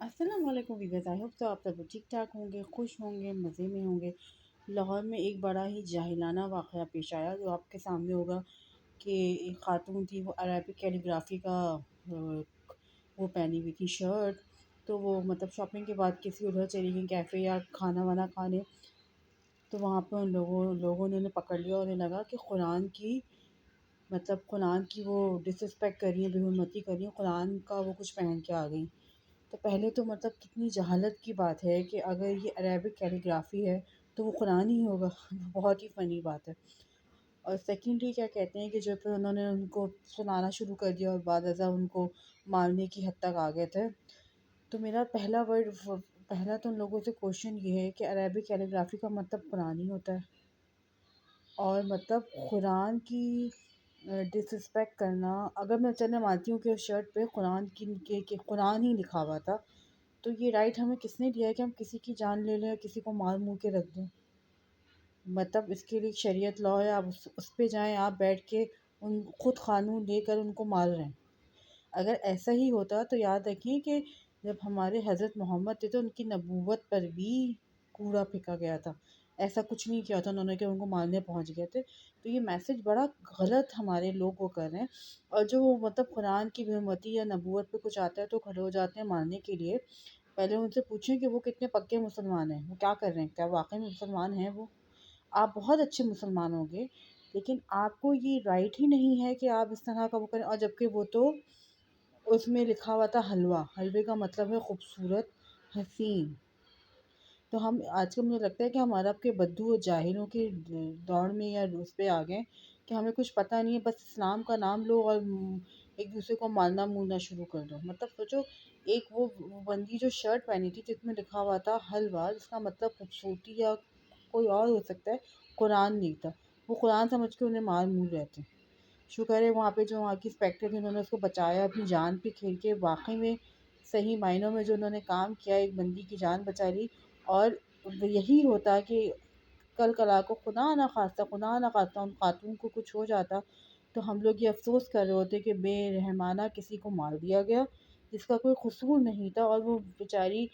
السلام علیکم viewers, I hope تو آپ سب ٹھیک ٹھاک ہوں گے، خوش ہوں گے، مزے میں ہوں گے۔ لاہور میں ایک بڑا ہی جاہلانہ واقعہ پیش آیا جو آپ کے سامنے ہوگا کہ ایک خاتون تھی، وہ عربک کیلیگرافی کا وہ پہنی ہوئی تھی شرٹ۔ تو وہ مطلب شاپنگ کے بعد کسی ادھر چلی گئی کیفے یا کھانا وانا کھانے، تو وہاں پہ ان لوگوں نے انہیں پکڑ لیا اور انہیں لگا کہ قرآن کی وہ ڈس رسپیکٹ کر رہی ہیں، بے حرمتی کر رہی ہیں، قرآن کا وہ کچھ پہن کے آ گئی۔ تو پہلے تو مطلب کتنی جہالت کی بات ہے کہ اگر یہ عربک کیلیگرافی ہے تو وہ قرآن ہی ہوگا بہت ہی فنی بات ہے۔ اور سیکنڈلی کیا کہتے ہیں کہ جو پھر انہوں نے ان کو سنانا شروع کر دیا اور بعد ازاں ان کو مارنے کی حد تک آ گئے تھے۔ تو میرا پہلا تو ان لوگوں سے کوشچن یہ ہے کہ عربک کیلیگرافی کا مطلب قرآن ہی ہوتا ہے، اور مطلب قرآن کی ڈس رسپیکٹ کرنا، اگر میں چلنے مانتی ہوں کہ اس شرٹ پہ کہ قرآن ہی لکھا ہوا تھا، تو یہ رائٹ ہمیں کس نے دیا ہے کہ ہم کسی کی جان لے لیں اور کسی کو مار مور کے رکھ دیں؟ مطلب اس کے لیے شریعت لا ہے، آپ اس پہ جائیں، آپ بیٹھ کے خود قانون لے کر ان کو مار رہے ہیں۔ اگر ایسا ہی ہوتا تو یاد رکھیں کہ جب ہمارے حضرت محمد تھے تو ان کی نبوت پر بھی کوڑا پھینکا گیا تھا، ایسا کچھ نہیں کیا تھا انہوں نے کہ ان کو مارنے پہنچ گئے تھے۔ تو یہ میسج بڑا غلط ہمارے لوگ وہ کر رہے ہیں، اور جو مطلب قرآن کی بے حرمتی یا نبوت پہ کچھ آتا ہے تو کھڑے ہو جاتے ہیں مارنے کے لیے۔ پہلے ان سے پوچھیں کہ وہ کتنے پکے مسلمان ہیں، وہ کیا کر رہے ہیں، کیا واقعی میں مسلمان ہیں وہ؟ آپ بہت اچھے مسلمان ہوں گے، لیکن آپ کو یہ رائٹ ہی نہیں ہے کہ آپ اس طرح کا وہ کریں، اور جبکہ وہ تو اس میں لکھا ہوا تھا حلوے کا مطلب ہے خوبصورت، حسین۔ تو ہم آج کل مجھے لگتا ہے کہ ہم عرب کے بدو اور جاہلوں کے دور میں یا اس پہ آ گئے کہ ہمیں کچھ پتہ نہیں ہے، بس اسلام کا نام لو اور ایک دوسرے کو مارنا مورنا شروع کر دو۔ مطلب سوچو، ایک وہ بندی جو شرٹ پہنی تھی جس میں لکھا ہوا تھا حلوہ، جس کا مطلب خوبصورتی یا کوئی اور ہو سکتا ہے، قرآن نہیں تھا، وہ قرآن سمجھ کے انہیں مار مور رہے تھے۔ شکر ہے وہاں پہ جو وہاں کی انسپیکٹر تھے، انہوں نے اس کو بچایا، اپنی جان پہ کھیل کے واقعی میں صحیح معنوں میں جو انہوں نے کام کیا، ایک بندی کی جان بچا لی۔ اور یہی ہوتا کہ کل کو خدا نہ خواستہ ان خاتون کو کچھ ہو جاتا، تو ہم لوگ یہ افسوس کر رہے ہوتے کہ بے رحمانہ کسی کو مار دیا گیا جس کا کوئی قصور نہیں تھا، اور وہ بیچاری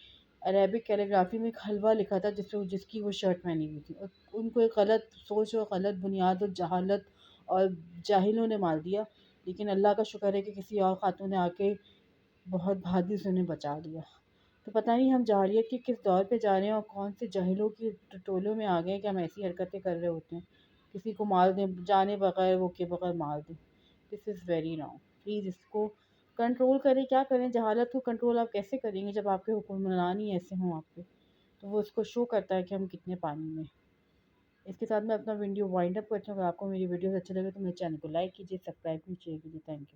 عربک کیلیگرافی میں ایک حلوہ لکھا تھا جس کی وہ شرٹ پہنی ہوئی تھی، اور ان کو ایک غلط سوچ اور غلط بنیاد اور جہالت اور جاہلوں نے مار دیا۔ لیکن اللہ کا شکر ہے کہ کسی اور خاتون نے آ کے بہت بہادری سے انہیں بچا لیا۔ تو پتہ نہیں ہم جاہلیت کے کس دور پہ جا رہے ہیں اور کون سے جاہلوں کی ٹولوں میں آ گئے ہیں کہ ہم ایسی حرکتیں کر رہے ہوتے ہیں، کسی کو مار دیں جانے بغیر، وہ کے بغیر مار دیں۔ دس از ویری رانگ۔ پلیز اس کو کنٹرول کریں، کیا کریں، جہالت کو کنٹرول آپ کیسے کریں گے جب آپ کے حکمران ہی ایسے ہوں آپ پہ؟ تو وہ اس کو شو کرتا ہے کہ ہم کتنے پانی میں۔ اس کے ساتھ میں اپنا ویڈیو وائنڈ اپ کرتی ہوں۔ اگر آپ کو میری ویڈیوز اچھے لگے تو میرے چینل کو لائک کیجیے، سبسکرائب کیجیے۔ Thank you.